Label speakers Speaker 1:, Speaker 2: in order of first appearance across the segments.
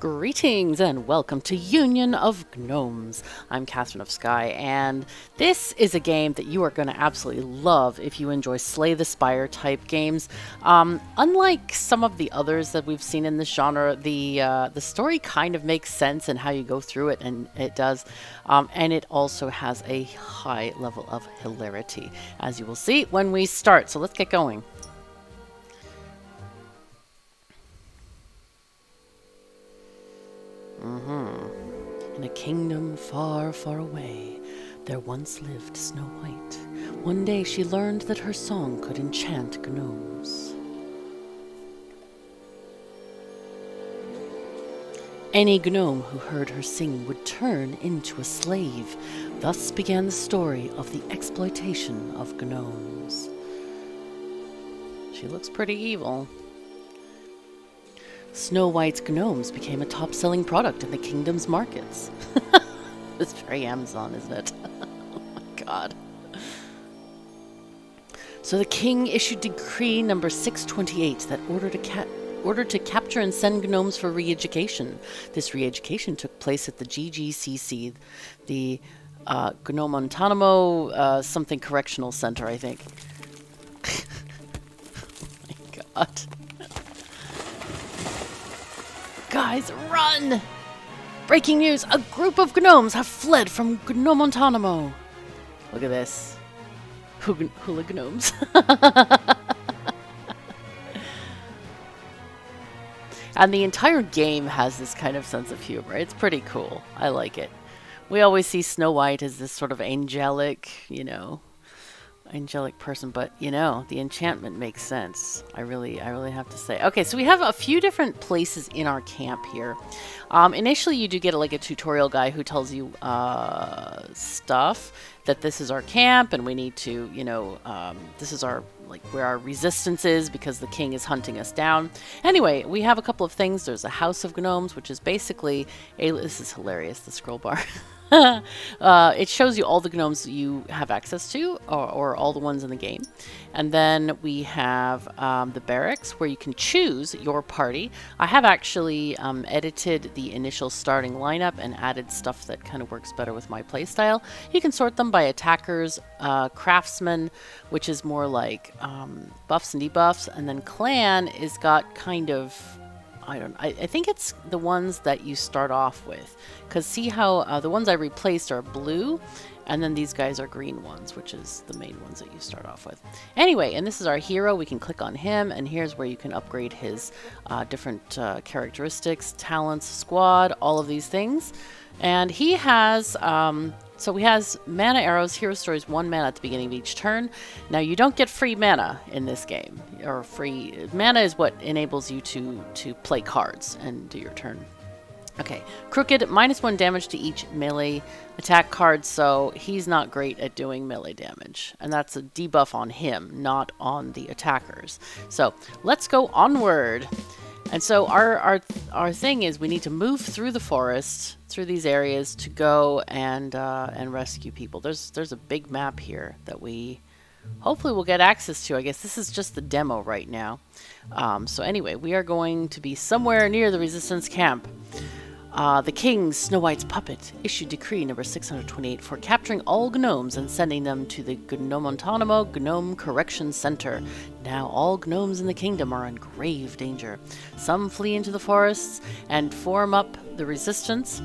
Speaker 1: Greetings and welcome to Union of Gnomes. I'm KatherineOfSky, and this is a game that you are going to absolutely love if you enjoy Slay the Spire type games. Unlike some of the others that we've seen in this genre, the story kind of makes sense in how you go through it, and it does. And it also has a high level of hilarity, as you will see when we start. So let's get going. In a kingdom far, far away, there once lived Snow White. One day she learned that her song could enchant gnomes. Any gnome who heard her sing would turn into a slave. Thus began the story of the exploitation of gnomes. She looks pretty evil. Snow White's gnomes became a top-selling product in the kingdom's markets. It's very Amazon, isn't it? Oh my god. So the king issued decree number 628 that ordered to capture and send gnomes for re-education. This re-education took place at the GGCC, the Gnome something correctional center, I think. Oh my god. Guys, run! Breaking news! A group of gnomes have fled from Gnome. Look at this. Hula gnomes. And the entire game has this kind of sense of humor. It's pretty cool. I like it. We always see Snow White as this sort of angelic, angelic person, but the enchantment makes sense. I really have to say. Okay, so we have a few different places in our camp here. Initially you do get a tutorial guy who tells you stuff that this is our camp and we need to, this is our where our resistance is because the king is hunting us down. Anyway, we have a couple of things. There's a house of gnomes, which is basically this is hilarious, the scroll bar. It shows you all the gnomes that you have access to, or all the ones in the game. And then we have the barracks, where you can choose your party. I have actually edited the initial starting lineup and added stuff that kind of works better with my playstyle. You can sort them by attackers, craftsmen, which is more like buffs and debuffs, and then clan is got kind of... I think it's the ones that you start off with. Because see how the ones I replaced are blue, and then these guys are green ones, which is the main ones that you start off with. Anyway, and this is our hero. We can click on him, and here's where you can upgrade his different characteristics, talents, squad, all of these things. And he has... so he has mana arrows. Hero stories 1 mana at the beginning of each turn. Now you don't get free mana in this game, or free mana is what enables you to play cards and do your turn. Okay, Crooked, -1 damage to each melee attack card, so he's not great at doing melee damage, and that's a debuff on him, not on the attackers. So let's go onward. And so our thing is we need to move through the forest, through these areas to go and rescue people. There's a big map here that we hopefully will get access to. I guess this is just the demo right now. So anyway, we are going to be somewhere near the resistance camp. The king, Snow White's puppet, issued decree number 628 for capturing all gnomes and sending them to the Gnome Correction Center. Now all gnomes in the kingdom are in grave danger. Some flee into the forests and form up the resistance,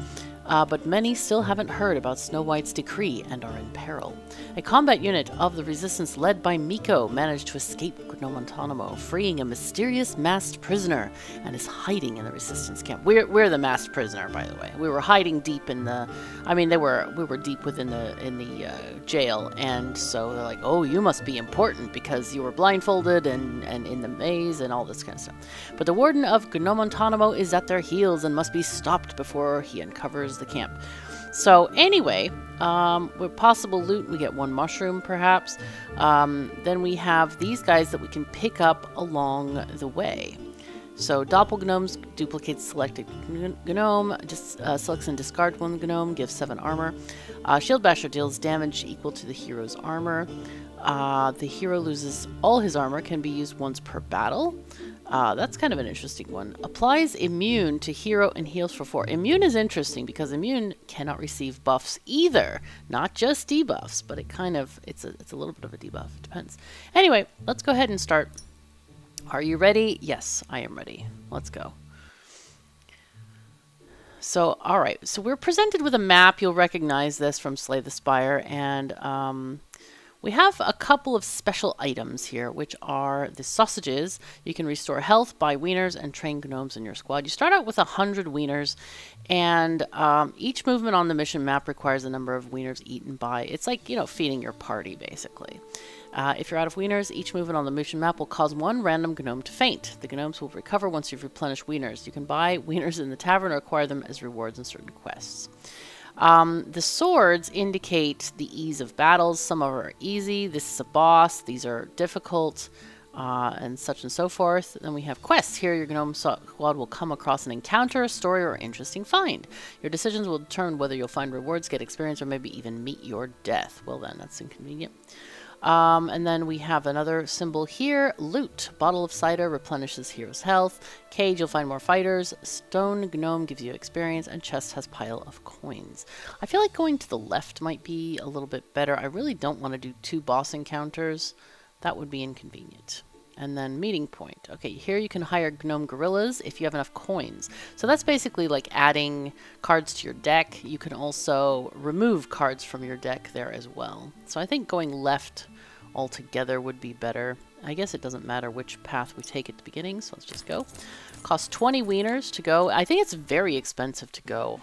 Speaker 1: but many still haven't heard about Snow White's decree and are in peril. A combat unit of the resistance led by Miko managed to escape Gnome, freeing a mysterious masked prisoner, and is hiding in the resistance camp. We're the masked prisoner, by the way. We were hiding deep in the... I mean, we were deep within the jail, and so they're like, oh, you must be important because you were blindfolded and in the maze and all this kind of stuff. But the Warden of Gnome is at their heels and must be stopped before he uncovers the camp. So anyway, with possible loot, we get 1 mushroom perhaps. Then we have these guys that we can pick up along the way. So Doppelgnomes duplicates selected gnome, just selects and discards 1 gnome, gives 7 armor. Shield Basher deals damage equal to the hero's armor. The hero loses all his armor, can be used once per battle. That's kind of an interesting one. Applies immune to hero and heals for 4. Immune is interesting because immune cannot receive buffs either. Not just debuffs, but it kind of, it's a little bit of a debuff. It depends. Anyway, let's go ahead and start. Are you ready? Yes, I am ready. Let's go. So, all right. So we're presented with a map. You'll recognize this from Slay the Spire. And we have a couple of special items here, which are the sausages. You can restore health, buy wieners, and train gnomes in your squad. You start out with 100 wieners, and each movement on the mission map requires a number of wieners eaten by. It's like, you know, feeding your party, basically. If you're out of wieners, each movement on the mission map will cause one random gnome to faint. The gnomes will recover once you've replenished wieners. You can buy wieners in the tavern or acquire them as rewards in certain quests. The swords indicate the ease of battles. Some are easy. This is a boss. These are difficult, and such and so forth. Then we have quests. Here your gnome squad will come across an encounter, a story, or interesting find. Your decisions will determine whether you'll find rewards, get experience, or maybe even meet your death. Well then, that's inconvenient. And then we have another symbol here. Loot. Bottle of cider replenishes hero's health. Cage, you'll find more fighters. Stone gnome gives you experience. And chest has pile of coins. I feel like going to the left might be a little bit better. I really don't want to do 2 boss encounters. That would be inconvenient. And then meeting point. Okay, here you can hire gnome gorillas if you have enough coins. So that's basically like adding cards to your deck. You can also remove cards from your deck there as well. So I think going left altogether would be better. I guess it doesn't matter which path we take at the beginning, so let's just go. Costs 20 wieners to go. I think it's very expensive to go.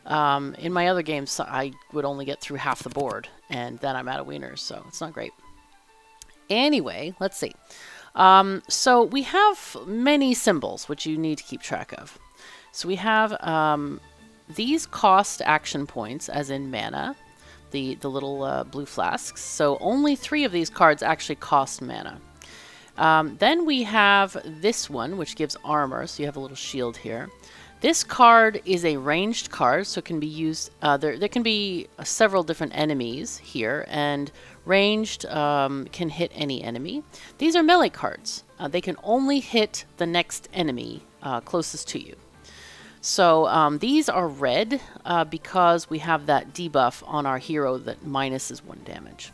Speaker 1: In my other games, I would only get through half the board, and then I'm out of wieners, so it's not great. Anyway, let's see. So we have many symbols, which you need to keep track of. So we have these cost action points, as in mana, the little blue flasks. So only 3 of these cards actually cost mana. Then we have this one, which gives armor. So you have a little shield here. This card is a ranged card, so it can be used. There can be several different enemies here, and ranged can hit any enemy. These are melee cards. They can only hit the next enemy closest to you. So these are red because we have that debuff on our hero that minuses 1 damage.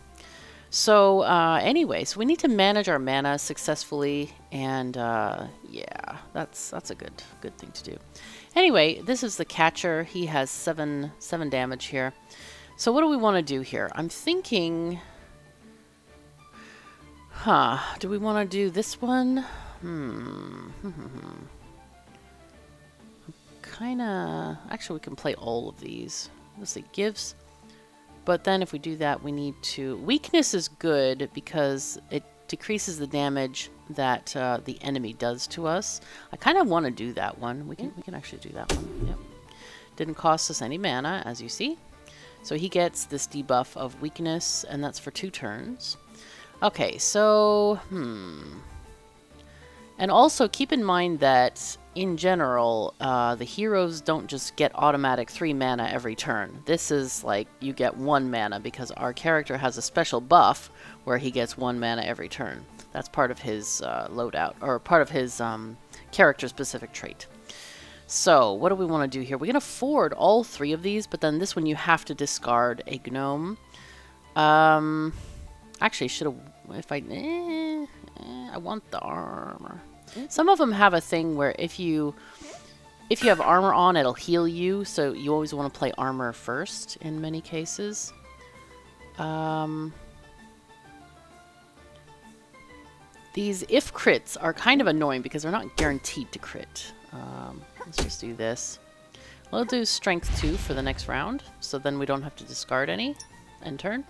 Speaker 1: So anyway, so we need to manage our mana successfully, and yeah, that's a good thing to do. Anyway, this is the catcher. He has 7 damage here. So what do we want to do here? I'm thinking, do we want to do this one? Actually, we can play all of these. Let's see, gives. But then if we do that, we need to... Weakness is good because it decreases the damage that the enemy does to us. I kind of want to do that one. We can actually do that one. Yep. Didn't cost us any mana, as you see. So he gets this debuff of weakness, and that's for 2 turns. Okay, so... And also keep in mind that, in general, the heroes don't just get automatic 3 mana every turn. This is like, you get 1 mana because our character has a special buff where he gets 1 mana every turn. That's part of his loadout, or part of his character-specific trait. So, what do we want to do here? We can afford all 3 of these, but then this one you have to discard a gnome. Actually, should have... If I want the armor. Some of them have a thing where if you have armor on, it'll heal you, so you always want to play armor first in many cases. These if crits are kind of annoying because they're not guaranteed to crit. Let's just do this. We'll do strength 2 for the next round, so then we don't have to discard any. End turn.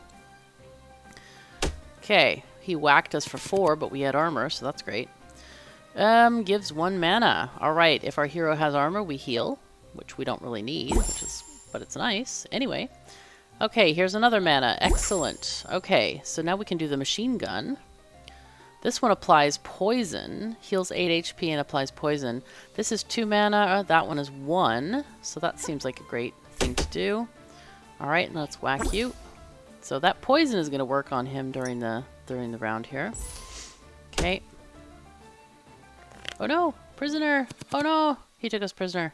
Speaker 1: Okay, he whacked us for 4, but we had armor, so that's great. Gives 1 mana. Alright, if our hero has armor, we heal, which we don't really need, but it's nice. Anyway. Okay, here's another mana. Excellent. Okay, so now we can do the machine gun. This one applies poison, heals 8 HP and applies poison. This is 2 mana, that one is 1, so that seems like a great thing to do. Alright, let's whack you. So that poison is going to work on him during the round here. Okay. Oh no! Prisoner! Oh no! He took us prisoner.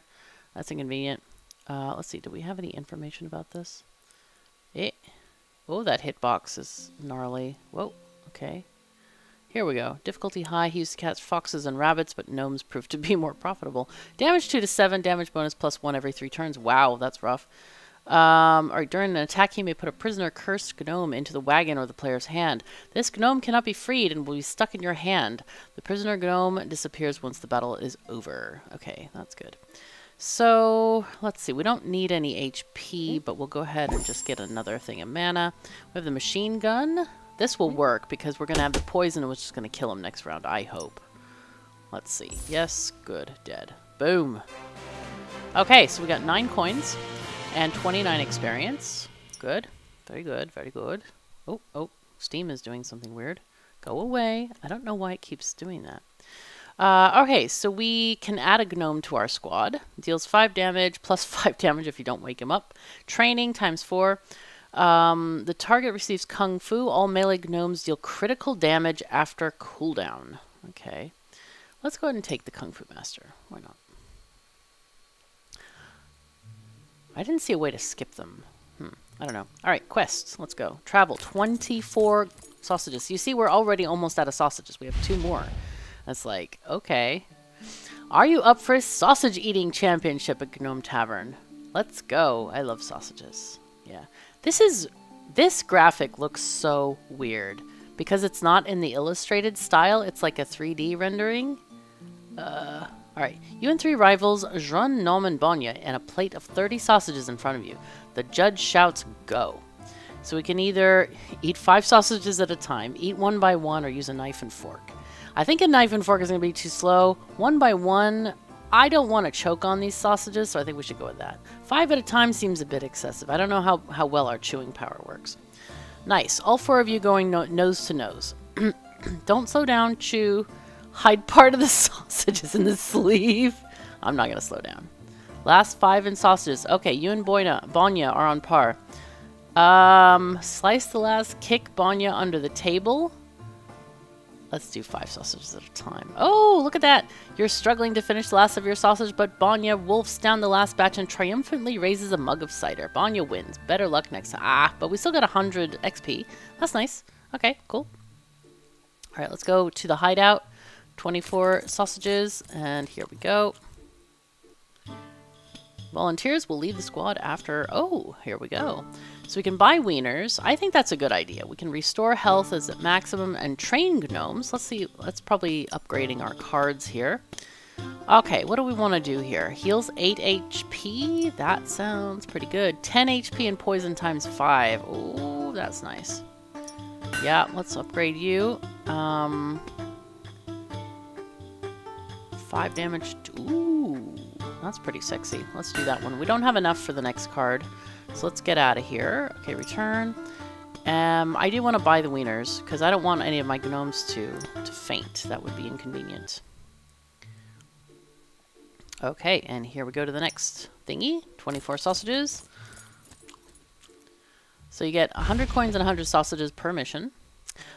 Speaker 1: That's inconvenient. Let's see. Do we have any information about this? Oh, that hitbox is gnarly. Whoa. Okay. Here we go. Difficulty high. He used to catch foxes and rabbits, but gnomes proved to be more profitable. Damage 2 to 7. Damage bonus +1 every 3 turns. Wow, that's rough. Or during an attack, he may put a prisoner cursed gnome into the wagon or the player's hand. This gnome cannot be freed and will be stuck in your hand. The prisoner gnome disappears once the battle is over. Okay, that's good. So, let's see. We don't need any HP, but we'll go ahead and just get another thing of mana. We have the machine gun. This will work because we're going to have the poison, which is going to kill him next round, I hope. Let's see. Yes, good, dead. Boom. Okay, so we got 9 coins and 29 experience. Good. Very good, very good. Oh, Steam is doing something weird. Go away. I don't know why it keeps doing that. Okay, so we can add a gnome to our squad. Deals 5 damage, plus 5 damage if you don't wake him up. Training ×4. The target receives Kung Fu. All melee gnomes deal critical damage after cooldown. Okay. Let's go ahead and take the Kung Fu Master. Why not? I didn't see a way to skip them. I don't know. Alright, quests. Let's go. Travel. 24 sausages. You see, we're already almost out of sausages. We have 2 more. That's like, okay. Are you up for a sausage eating championship at Gnome Tavern? Let's go. I love sausages. Yeah. This graphic looks so weird because it's not in the illustrated style. It's like a 3D rendering. Alright. You and 3 rivals, Jean, Gnome, and Bonya, and a plate of 30 sausages in front of you. The judge shouts, go. So we can either eat 5 sausages at a time, eat 1 by 1, or use a knife and fork. I think a knife and fork is going to be too slow. 1 by 1, I don't want to choke on these sausages, so I think we should go with that. 5 at a time seems a bit excessive. I don't know how well our chewing power works. Nice. All 4 of you going nose to nose. Don't slow down, chew. Hide part of the sausages in the sleeve. I'm not going to slow down. Last 5 in sausages. Okay, you and Bonya are on par. Slice the last, kick Bonya under the table. Let's do 5 sausages at a time. Oh, look at that. You're struggling to finish the last of your sausage, but Bonya wolfs down the last batch and triumphantly raises a mug of cider. Bonya wins. Better luck next time. But we still got 100 XP. That's nice. Okay, cool. All right, let's go to the hideout. 24 sausages, and here we go. Volunteers will lead the squad after... Oh, here we go. So we can buy wieners. I think that's a good idea. We can restore health as at maximum and train gnomes. Let's see. Let's probably upgrading our cards here. Okay, what do we want to do here? Heals 8 HP. That sounds pretty good. 10 HP and poison ×5. Oh, that's nice. Yeah, let's upgrade you. 5 damage. Ooh, that's pretty sexy. Let's do that one. We don't have enough for the next card. So let's get out of here. Okay, return. I do want to buy the wieners because I don't want any of my gnomes to faint. That would be inconvenient. Okay, and here we go to the next thingy. 24 sausages. So you get 100 coins and 100 sausages per mission.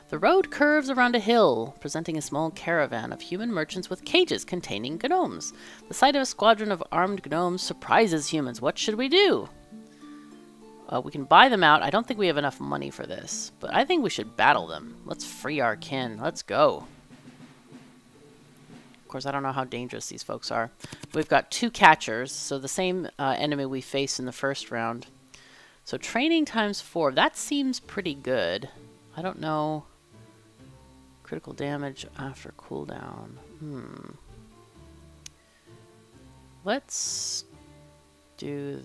Speaker 1: The road curves around a hill, presenting a small caravan of human merchants with cages containing gnomes. The sight of a squadron of armed gnomes surprises humans. What should we do? We can buy them out. I don't think we have enough money for this, but I think we should battle them. Let's free our kin. Let's go. Of course, I don't know how dangerous these folks are. We've got 2 catchers, so the same enemy we faced in the first round. So training ×4. That seems pretty good. I don't know. Critical damage after cooldown. Let's do...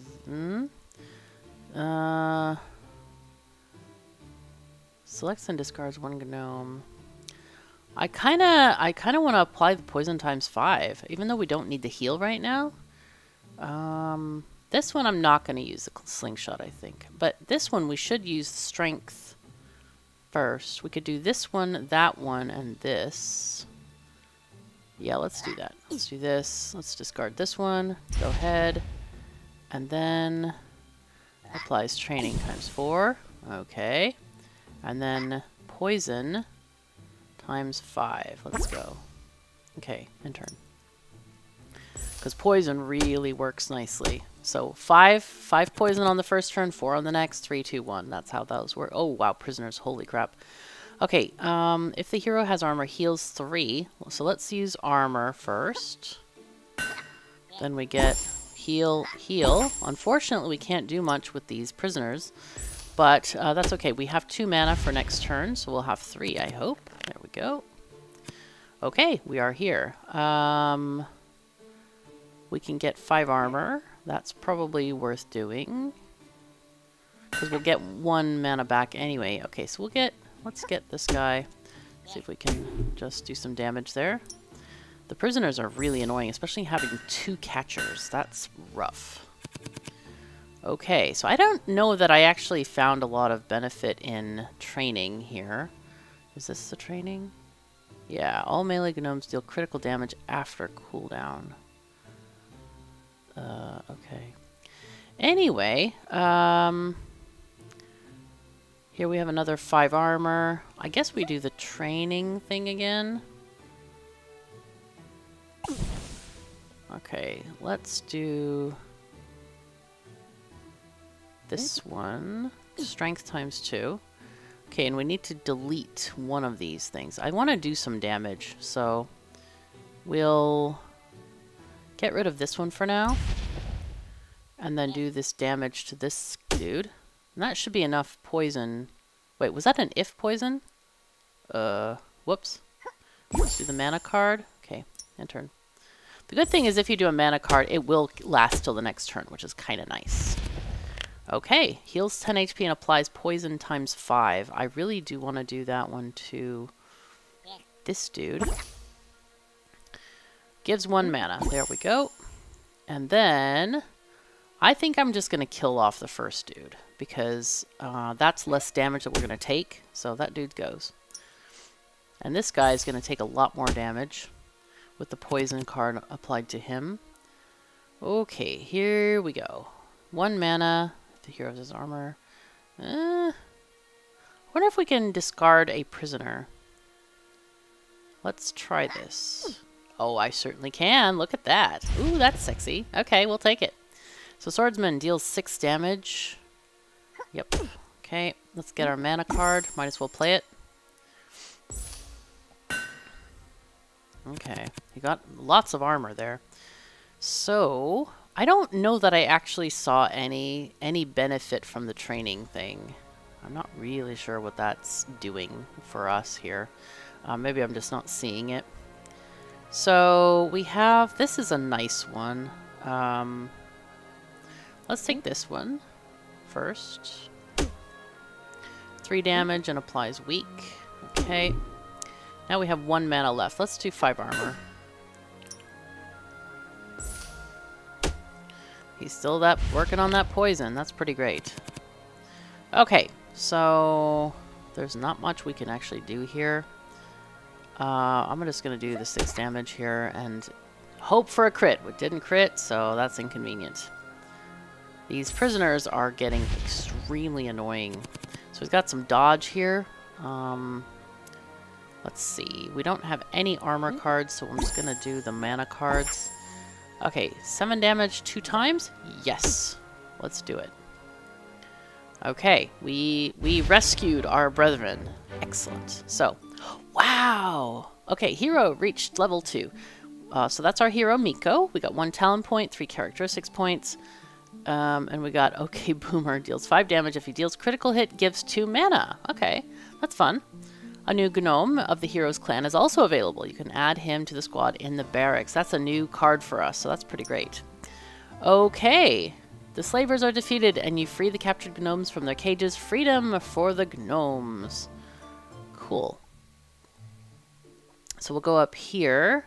Speaker 1: selects and discards 1 gnome. I kinda want to apply the poison ×5, even though we don't need the heal right now. This one I'm not going to use the slingshot, I think. But this one we should use strength first. We could do this one, that one, and this. Yeah, let's do that. Let's do this. Let's discard this one. Go ahead. And then applies training ×4. Okay. And then poison ×5. Let's go. Okay, in turn. Because poison really works nicely. So 5 poison on the first turn, 4 on the next, 3, 2, 1. That's how those work. Oh, wow, prisoners. Holy crap. Okay, if the hero has armor, heals 3. So let's use armor first. Then we get heal, heal. Unfortunately, we can't do much with these prisoners. But that's okay. We have 2 mana for next turn, so we'll have 3, I hope. There we go. Okay, we are here. We can get 5 armor. That's probably worth doing. Because we'll get 1 mana back anyway. Okay, so let's get this guy. See if we can just do some damage there. The prisoners are really annoying, especially having 2 catchers. That's rough. Okay, so I don't know that I actually found a lot of benefit in training here. Is this the training? Yeah, all melee gnomes deal critical damage after cooldown. Okay. Anyway, here we have another 5 armor. I guess we do the training thing again. Okay, let's do this one. Strength times 2. Okay, and we need to delete one of these things. I want to do some damage, so we'll get rid of this one for now. And then do this damage to this dude. And that should be enough poison. Wait, was that an if poison? Whoops. Let's do the mana card. Okay, end turn. The good thing is if you do a mana card, it will last till the next turn, which is kind of nice. Okay, heals 10 HP and applies poison times 5. I really do want to do that one to this dude. Gives 1 mana. There we go. And then I think I'm just going to kill off the first dude because that's less damage that we're going to take. So that dude goes. And this guy is going to take a lot more damage with the poison card applied to him. Okay, here we go. 1 mana. The hero has his armor. I wonder if we can discard a prisoner. Let's try this. Oh, I certainly can. Look at that. Ooh, that's sexy. Okay, we'll take it. So Swordsman deals 6 damage. Yep. Okay, let's get our mana card. Might as well play it. Okay, he got lots of armor there. So I don't know that I actually saw any benefit from the training thing. I'm not really sure what that's doing for us here. Maybe I'm just not seeing it. So we have, this is a nice one. Let's take this one first. 3 damage and applies weak. Okay. Now we have 1 mana left. Let's do 5 armor. He's still working on that poison. That's pretty great. Okay, so there's not much we can actually do here. I'm just going to do the 6 damage here and hope for a crit. It didn't crit, so that's inconvenient. These prisoners are getting extremely annoying. So we've got some dodge here. Let's see. We don't have any armor cards, so I'm just going to do the mana cards. Okay, 7 damage 2 times? Yes. Let's do it. Okay, we rescued our brethren. Excellent. So, wow! Okay, hero reached level 2. So that's our hero, Miko. We got 1 talent point, 3 characteristics points. And we got Okay Boomer deals 5 damage. If he deals critical hit, gives 2 mana. Okay, that's fun. A new Gnome of the hero's clan is also available. You can add him to the squad in the barracks. That's a new card for us, so that's pretty great. Okay, the slavers are defeated and you free the captured gnomes from their cages. Freedom for the gnomes. Cool. So we'll go up here.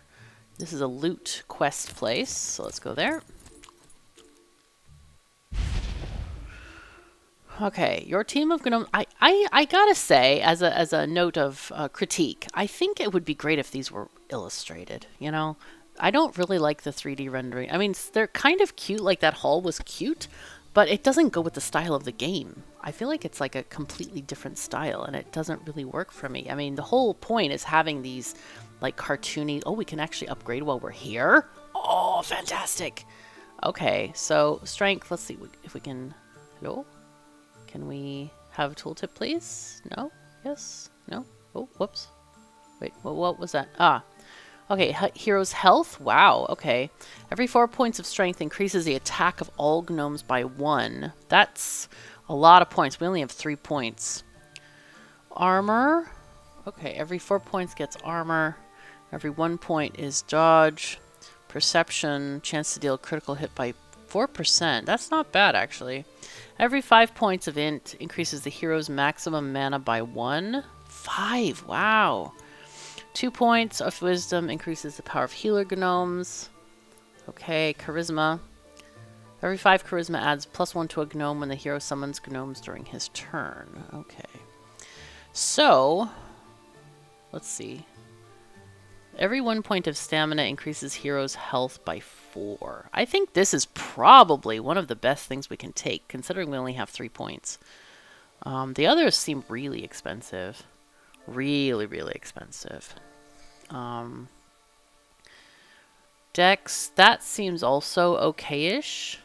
Speaker 1: This is a loot quest place, so let's go there. Okay, your team of gnomes. I gotta say, as a note of critique, I think it would be great if these were illustrated. You know, I don't really like the 3D rendering. I mean, they're kind of cute. Like that hall was cute, but it doesn't go with the style of the game. I feel like it's like a completely different style, and it doesn't really work for me. I mean, the whole point is having these like cartoony... Oh, we can actually upgrade while we're here? Oh, fantastic! Okay, so strength, let's see if we can... Hello? Can we have a tooltip, please? No? Yes? No? Oh, whoops. Wait, what was that? Ah. Okay, hero's health? Wow, okay. Every 4 points of strength increases the attack of all gnomes by 1. That's a lot of points. We only have 3 points. Armor. Okay, every 4 points gets armor. Every 1 point is dodge. Perception. Chance to deal a critical hit by 4%. That's not bad, actually. Every 5 points of int increases the hero's maximum mana by 1. 5, wow. 2 points of wisdom increases the power of healer gnomes. Okay, charisma. Every 5 charisma adds +1 to a gnome when the hero summons gnomes during his turn. Okay. So, let's see. Every 1 point of stamina increases hero's health by 4. I think this is probably one of the best things we can take, considering we only have 3 points. The others seem really expensive. Really, really expensive. Dex, that seems also okay-ish.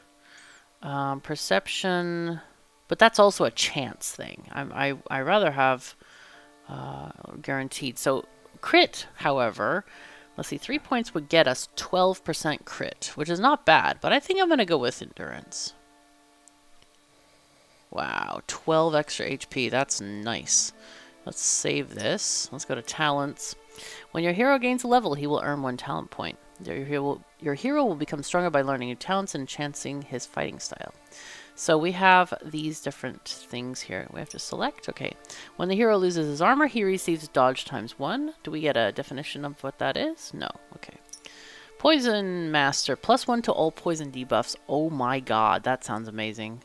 Speaker 1: Perception, but that's also a chance thing. I rather have guaranteed. So crit, however, let's see, 3 points would get us 12% crit, which is not bad, but I think I'm going to go with endurance. Wow, 12 extra HP, that's nice. Let's save this. Let's go to talents. When your hero gains a level, he will earn 1 talent point. Your hero will become stronger by learning new talents and enhancing his fighting style. So we have these different things here. We have to select. Okay. When the hero loses his armor, he receives dodge ×1. Do we get a definition of what that is? No. Okay. Poison Master. +1 to all poison debuffs. Oh my god. That sounds amazing.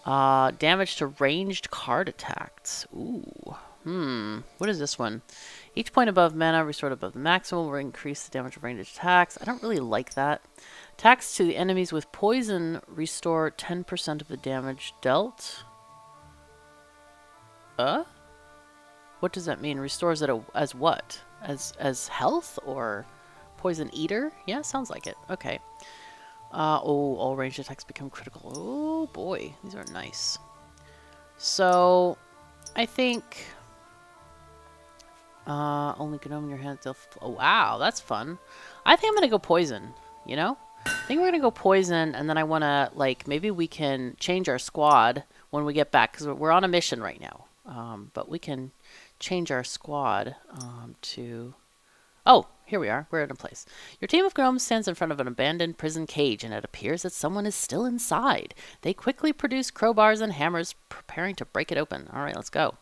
Speaker 1: Damage to ranged card attacks. Ooh. What is this one? Each point above mana restored above the maximum will increase the damage of ranged attacks. I don't really like that. Attacks to the enemies with poison restore 10% of the damage dealt. What does that mean? Restores it as what? As health or poison eater? Yeah, sounds like it. Okay. Oh, all ranged attacks become critical. Oh boy, these are nice. So, I think only gnome in your hand. Oh wow, that's fun. I think I'm gonna go poison. You know, I think we're gonna go poison, and then I wanna like maybe we can change our squad when we get back because we're on a mission right now. But we can change our squad to. Oh, here we are. We're in a place. Your team of gnomes stands in front of an abandoned prison cage, and it appears that someone is still inside. They quickly produce crowbars and hammers, preparing to break it open. All right, let's go.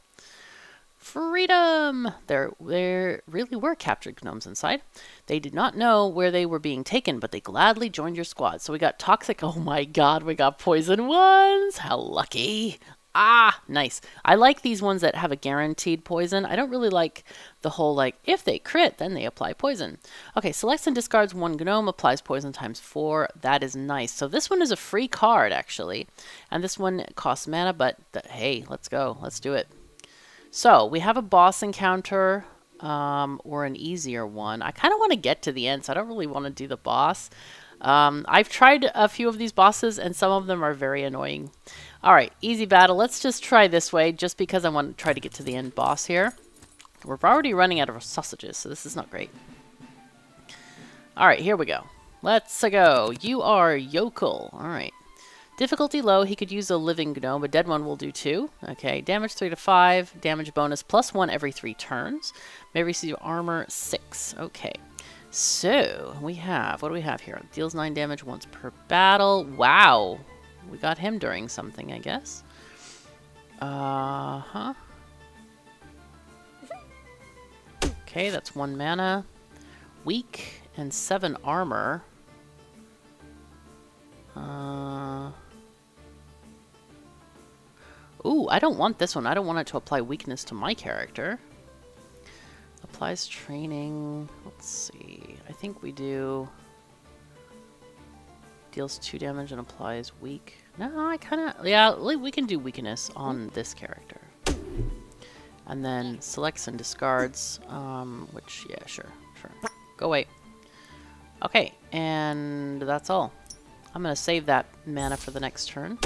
Speaker 1: Freedom! There really were captured gnomes inside. They did not know where they were being taken, but they gladly joined your squad. So we got toxic. Oh my god, we got poison ones. How lucky. Ah, nice. I like these ones that have a guaranteed poison. I don't really like the whole, like, if they crit, then they apply poison. Okay, selects and discards 1 gnome, applies poison ×4. That is nice. So this one is a free card, actually. And this one costs mana, but hey, let's go. Let's do it. So, we have a boss encounter, or an easier one. I kind of want to get to the end, so I don't really want to do the boss. I've tried a few of these bosses, and some of them are very annoying. Alright, easy battle. Let's just try this way, just because I want to try to get to the end boss here. We're already running out of sausages, so this is not great. Alright, here we go. Let's go. You are Yokul. Alright. Difficulty low. He could use a living gnome. A dead one will do too. Okay, damage 3 to 5. Damage bonus +1 every 3 turns. May receive armor 6. Okay. So, we have... What do we have here? Deals 9 damage once per battle. Wow. We got him during something, I guess. Okay, that's 1 mana. Weak and 7 armor. Ooh, I don't want this one. I don't want it to apply weakness to my character. Applies training. Let's see. I think we do... Deals 2 damage and applies weak. No, I kind of... Yeah, we can do weakness on this character. And then selects and discards, which, yeah, sure. Go away. Okay, and that's all. I'm going to save that mana for the next turn.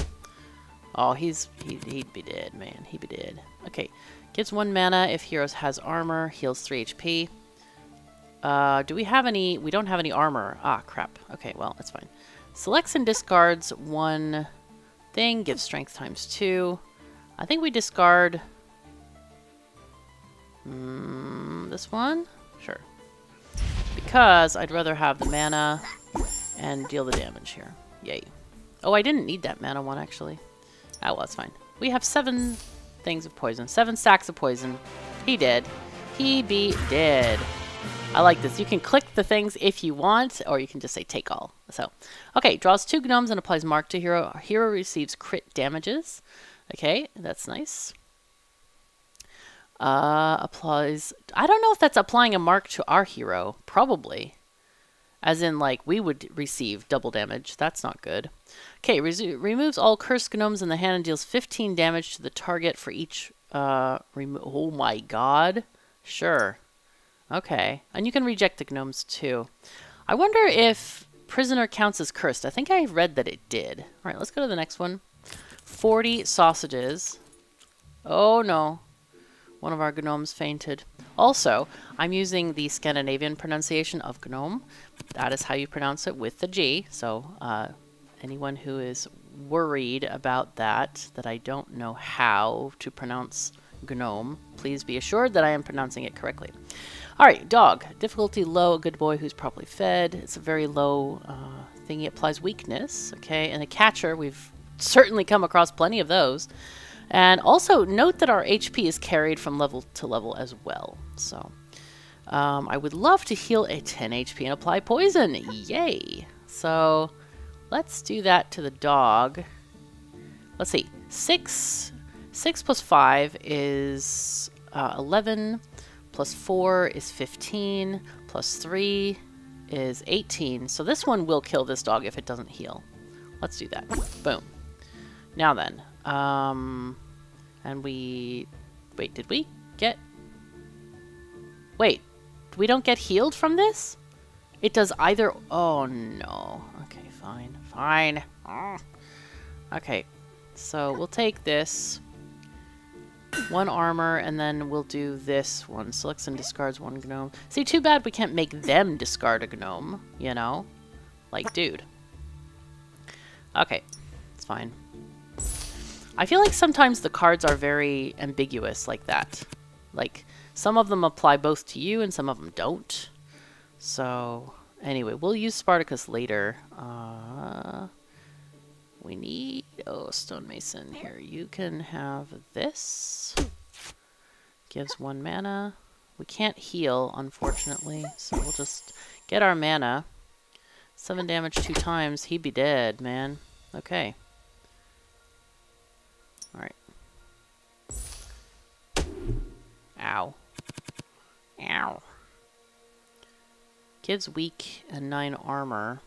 Speaker 1: Oh, he'd be dead, man. He'd be dead. Okay, gives 1 mana if heroes has armor, heals 3 HP. Do we have any... We don't have any armor. Ah, crap. Okay, well, that's fine. Selects and discards 1 thing, gives strength times 2. I think we discard... this one? Sure. Because I'd rather have the mana and deal the damage here. Yay. Oh, I didn't need that mana one, actually. Oh, well, it's fine. We have 7 things of poison. 7 stacks of poison. He did. He be dead. I like this. You can click the things if you want, or you can just say take all. So, okay, draws 2 gnomes and applies mark to hero. Hero receives crit damages. Okay, that's nice. Applies... I don't know if that's applying a mark to our hero. Probably. As in, like, we would receive double damage. That's not good. Okay, removes all cursed gnomes in the hand and deals 15 damage to the target for each... oh my god. Sure. Okay. And you can reject the gnomes too. I wonder if prisoner counts as cursed. I think I read that it did. Alright, let's go to the next one. 40 sausages. Oh no. One of our gnomes fainted. Also, I'm using the Scandinavian pronunciation of gnome. That is how you pronounce it with the G. So, anyone who is worried about that I don't know how to pronounce gnome, please be assured that I am pronouncing it correctly. Alright, dog. Difficulty low, a good boy who's properly fed. It's a very low thingy. Applies weakness. Okay, and a catcher, we've certainly come across plenty of those. And also, note that our HP is carried from level to level as well. So, I would love to heal a 10 HP and apply poison. Yay! So, let's do that to the dog. Let's see. 6 plus 5 is 11. Plus 4 is 15. Plus 3 is 18. So this one will kill this dog if it doesn't heal. Let's do that. Boom. Now then. And we... Wait, did we get... Wait. We don't get healed from this? It does either... Oh, no. Okay, fine. Fine. Okay. So we'll take this. 1 armor, and then we'll do this one. Selects and discards 1 gnome. See, too bad we can't make them discard a gnome, you know? Like, dude. Okay. It's fine. I feel like sometimes the cards are very ambiguous like that. Like, some of them apply both to you, and some of them don't. So, anyway, we'll use Spartacus later. We need... Oh, stonemason here. You can have this. Gives 1 mana. We can't heal, unfortunately. So we'll just get our mana. 7 damage 2 times. He'd be dead, man. Okay. Alright. Ow. Ow. Gives weak and 9 armor.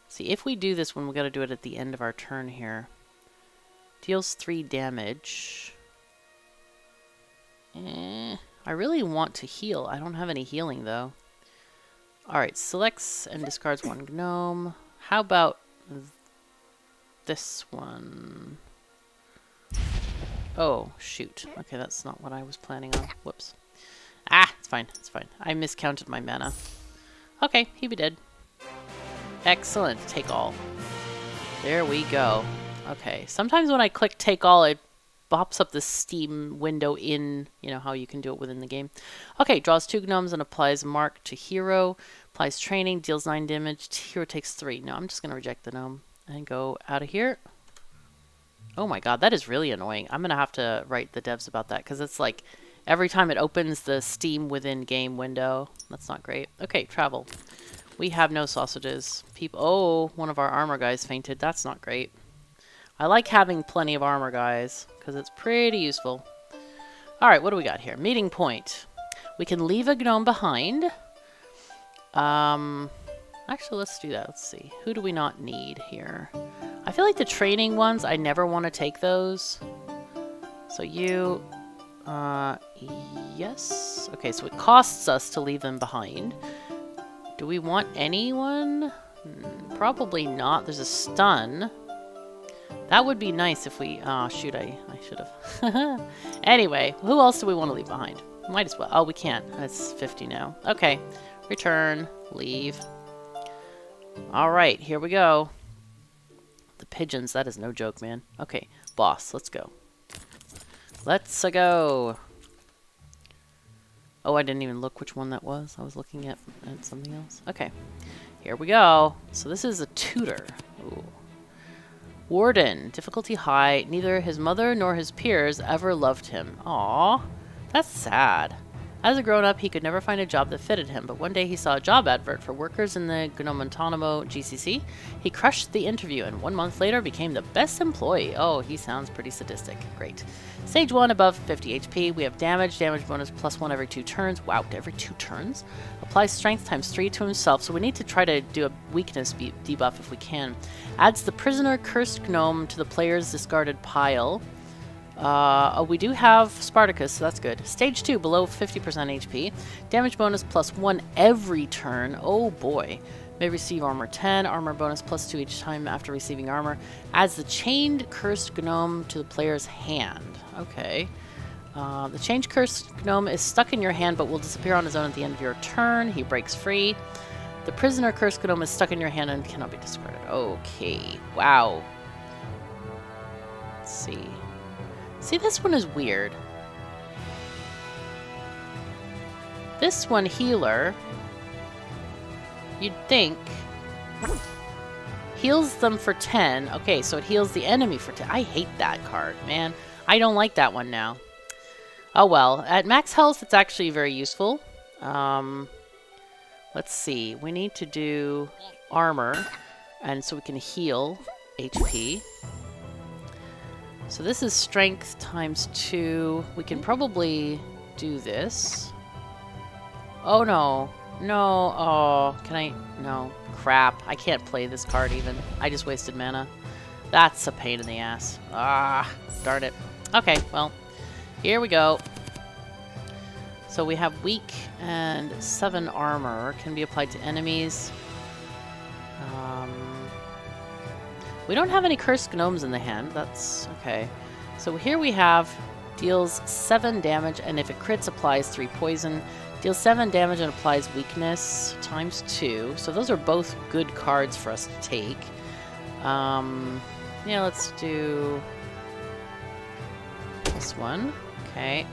Speaker 1: See, if we do this one, we got to do it at the end of our turn here. Deals 3 damage. I really want to heal. I don't have any healing, though. Alright, selects and discards 1 gnome. How about this one? Oh, shoot. Okay, that's not what I was planning on. Whoops. Ah, it's fine. It's fine. I miscounted my mana. Okay, he be dead. Excellent. Take all. There we go. Okay. Sometimes when I click take all, it pops up the Steam window in, you know, how you can do it within the game. Okay. Draws 2 gnomes and applies mark to hero. Applies training. Deals 9 damage. Hero takes 3. No, I'm just going to reject the gnome and go out of here. Oh my god, that is really annoying. I'm going to have to write the devs about that because it's like every time it opens the Steam within game window. That's not great. Okay. Travel. We have no sausages. Oh, one of our armor guys fainted. That's not great. I like having plenty of armor guys, because it's pretty useful. Alright, what do we got here? Meeting point. We can leave a gnome behind. Actually, let's do that. Let's see. Who do we not need here? I feel like the training ones, I never want to take those. So you... yes. Okay, so it costs us to leave them behind. Do we want anyone? Probably not. There's a stun. That would be nice if we... Oh, shoot, I should have. Anyway, who else do we want to leave behind? Might as well. Oh, we can't. It's 50 now. Okay. Return. Leave. Alright, here we go. The pigeons. That is no joke, man. Okay, boss. Let's go. Let's go. Oh, I didn't even look which one that was. I was looking at something else. Okay. Here we go. So this is a tutor. Ooh. Warden. Difficulty high. Neither his mother nor his peers ever loved him. Aww. That's sad. As a grown-up, he could never find a job that fitted him, but one day he saw a job advert for workers in the Gnome GCC. He crushed the interview and 1 month later became the best employee. Oh, he sounds pretty sadistic. Great. Stage 1 above 50 HP. We have damage. Damage bonus +1 every 2 turns. Wow, every 2 turns? Applies strength ×3 to himself, so we need to try to do a weakness debuff if we can. Adds the prisoner cursed gnome to the player's discarded pile. Oh, we do have Spartacus, so that's good. Stage 2, below 50% HP. Damage bonus +1 every turn. Oh boy. May receive armor 10. Armor bonus +2 each time after receiving armor. Adds the chained cursed gnome to the player's hand. Okay. The chained cursed gnome is stuck in your hand but will disappear on his own at the end of your turn. He breaks free. The prisoner cursed gnome is stuck in your hand and cannot be discarded. Okay. Wow. Let's see. See, this one is weird. This one, healer, you'd think, heals them for 10. Okay, so it heals the enemy for 10. I hate that card, man. I don't like that one now. Oh well, at max health, it's actually very useful. Let's see. We need to do armor, and so we can heal HP. So this is strength ×2. We can probably do this. Oh no. No. Oh, can I? No. Crap. I can't play this card even. I just wasted mana. That's a pain in the ass. Ah, darn it. Okay, well, here we go. So we have weak and 7 armor. Can be applied to enemies. We don't have any cursed gnomes in the hand. That's okay. So here we have deals 7 damage, and if it crits, applies 3 poison. Deals 7 damage and applies weakness ×2. So those are both good cards for us to take. Yeah, let's do this one. Okay.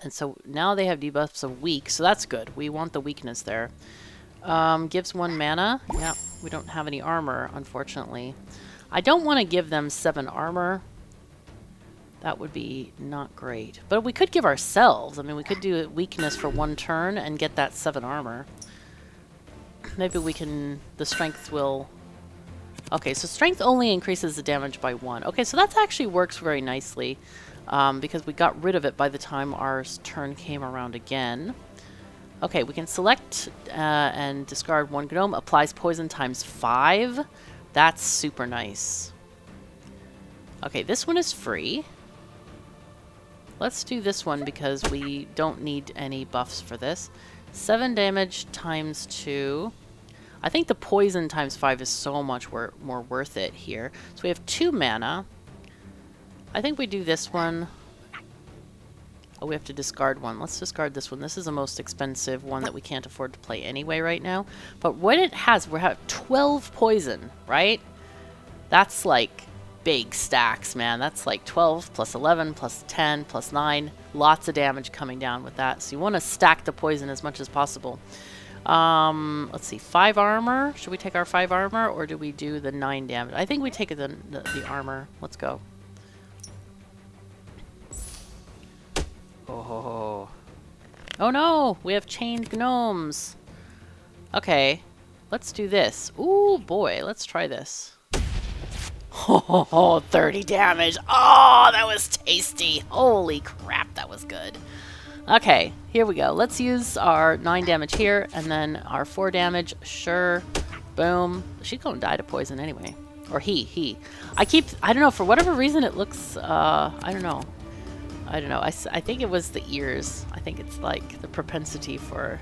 Speaker 1: And so now they have debuffs of weak, so that's good. We want the weakness there. Gives 1 mana. Yeah, we don't have any armor, unfortunately. I don't want to give them 7 armor. That would be not great. But we could give ourselves. I mean, we could do weakness for 1 turn and get that 7 armor. Maybe we can... The strength will... Okay, so strength only increases the damage by 1. Okay, so that actually works very nicely. Because we got rid of it by the time our turn came around again. Okay, we can select and discard 1 gnome. Applies poison ×5. That's super nice. Okay, this one is free. Let's do this one because we don't need any buffs for this. 7 damage ×2. I think the poison ×5 is so much more worth it here. So we have 2 mana. I think we do this one. Oh, we have to discard 1. Let's discard this one. This is the most expensive one that we can't afford to play anyway right now. But what it has, we have 12 poison, right? That's like big stacks, man. That's like 12 + 11 + 10 + 9. Lots of damage coming down with that. So you want to stack the poison as much as possible. Let's see. 5 armor. Should we take our 5 armor or do we do the 9 damage? I think we take the armor. Let's go. Oh. Oh no! We have chained gnomes. Okay. Let's do this. Ooh, boy. Let's try this. Oh, 30 damage. Oh, that was tasty. Holy crap, that was good. Okay, here we go. Let's use our 9 damage here, and then our 4 damage. Sure. Boom. She's gonna die to poison anyway. Or he. I don't know, for whatever reason it looks, I don't know. I think it was the ears. I think it's like the propensity for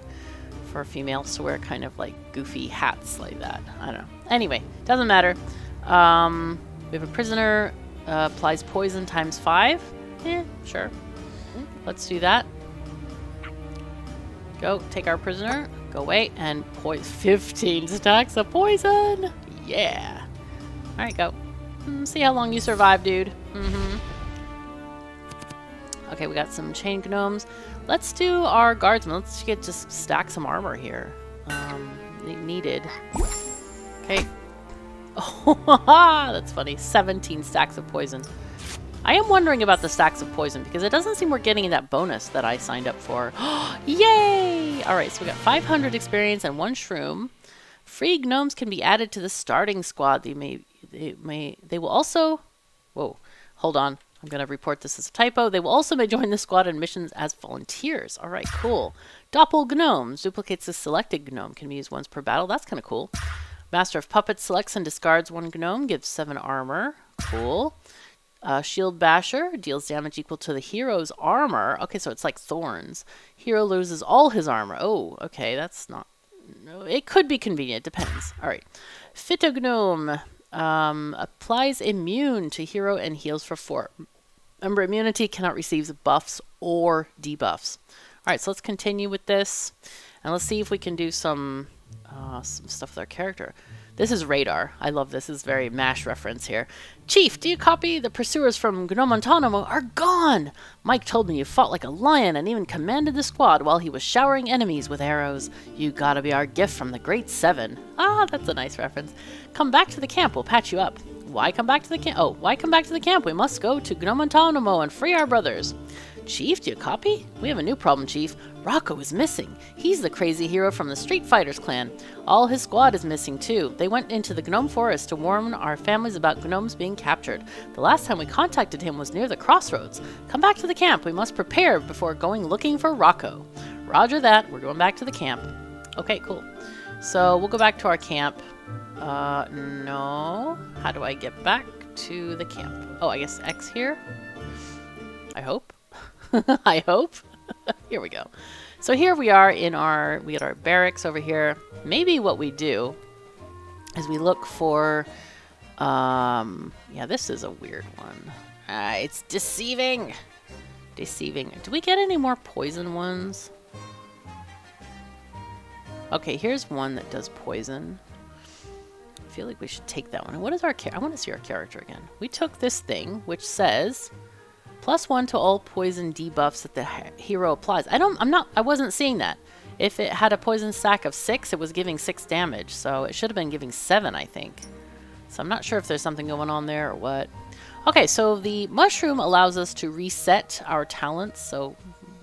Speaker 1: females to wear kind of like goofy hats like that. I don't know. Anyway, doesn't matter. We have a prisoner, applies poison times 5. Sure. Let's do that. Go, take our prisoner, go away, and 15 stacks of poison! Yeah! Alright, go. See how long you survive, dude. Okay, we got some chain gnomes. Let's do our guardsmen. Let's just stack some armor here. Needed. Okay. Oh, that's funny. 17 stacks of poison. I am wondering about the stacks of poison, because it doesn't seem we're getting that bonus that I signed up for. Yay! Alright, so we got 500 experience and 1 shroom. Free gnomes can be added to the starting squad. They will also... Whoa, hold on. I'm going to report this as a typo. They will also may join the squad in missions as volunteers. Alright, cool. Doppel gnomes. Duplicates the selected gnome. Can be used once per battle. That's kind of cool. Master of Puppets selects and discards 1 gnome. Gives 7 armor. Cool. Shield Basher deals damage equal to the hero's armor. Okay, so it's like thorns. Hero loses all his armor. Oh, okay, that's not... No, it could be convenient. Depends. Alright. Phytognome applies immune to hero and heals for 4. Remember, immunity cannot receive buffs or debuffs. Alright, so let's continue with this. And let's see if we can do some stuff with our character. This is Radar. I love this. This is very MASH reference here. Chief, do you copy? The pursuers from Gnome are gone! Mike told me you fought like a lion and even commanded the squad while he was showering enemies with arrows. You gotta be our gift from the Great Seven. Ah, that's a nice reference. Come back to the camp. We'll patch you up. Why come back to the camp? Oh, why come back to the camp? We must go to Gnome and free our brothers. Chief, do you copy? We have a new problem, Chief. Rocco is missing. He's the crazy hero from the Street Fighters clan. All his squad is missing too. They went into the Gnome Forest to warn our families about gnomes being captured. The last time we contacted him was near the crossroads. Come back to the camp. We must prepare before going looking for Rocco. Roger that. We're going back to the camp. Okay, cool. So we'll go back to our camp. No. How do I get back to the camp? Oh, I guess X here? I hope. I hope. Here we go. So here we are in we got our barracks over here. Maybe what we do is we look for, yeah, this is a weird one. It's deceiving. Deceiving. Do we get any more poison ones? Okay, here's one that does poison. I feel like we should take that one. And what is our I want to see our character again. We took this thing, which says +1 to all poison debuffs that the hero applies. I wasn't seeing that. If it had a poison stack of 6, it was giving 6 damage. So it should have been giving 7, I think. So I'm not sure if there's something going on there or what. Okay, so the mushroom allows us to reset our talents. So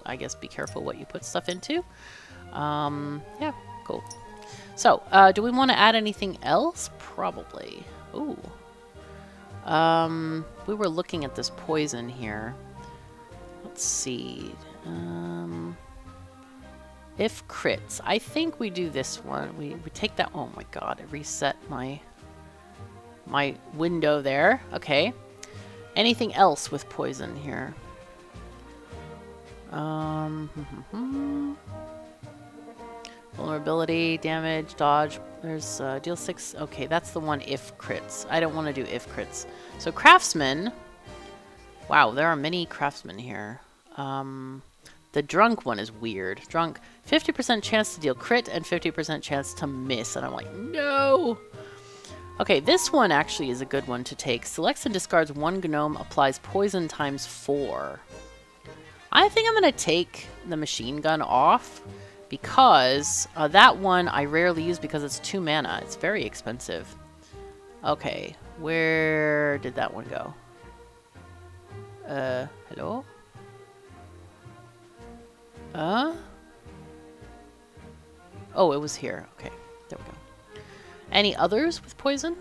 Speaker 1: I guess be careful what you put stuff into. Yeah, cool. So, do we want to add anything else? Probably. Ooh. We were looking at this poison here. Let's see. If crits. I think we do this one. We take that. Oh my god, it reset my window there. Okay. Anything else with poison here? Vulnerability, damage, dodge. There's deal 6. Okay, that's the one if crits. I don't want to do if crits. So craftsman. Wow, there are many craftsmen here. The drunk one is weird. Drunk, 50% chance to deal crit and 50% chance to miss. And I'm like, no. Okay, this one actually is a good one to take. Selects and discards 1 gnome, applies poison times 4. I think I'm going to take the machine gun off. Because that one I rarely use because it's 2 mana. It's very expensive. Okay, where did that one go? Hello? Oh, it was here. Okay, there we go. Any others with poison?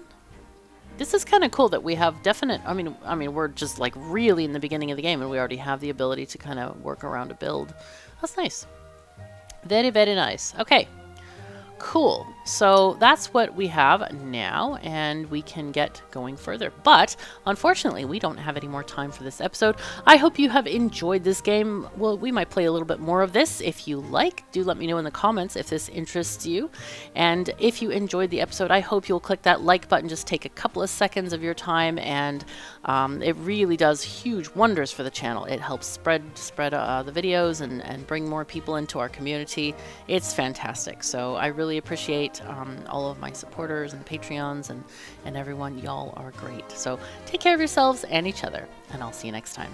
Speaker 1: This is kind of cool that we have definite, I mean, we're just like really in the beginning of the game and we already have the ability to kind of work around a build. That's nice. Very, very nice. Okay. Cool. So that's what we have now, and we can get going further. But unfortunately, we don't have any more time for this episode. I hope you have enjoyed this game. Well, we might play a little bit more of this if you like. Do let me know in the comments if this interests you. And if you enjoyed the episode, I hope you'll click that like button. Just take a couple of seconds of your time, and it really does huge wonders for the channel. It helps spread the videos and bring more people into our community. It's fantastic. So I really appreciate all of my supporters and Patreons and everyone. Y'all are great. So take care of yourselves and each other, and I'll see you next time.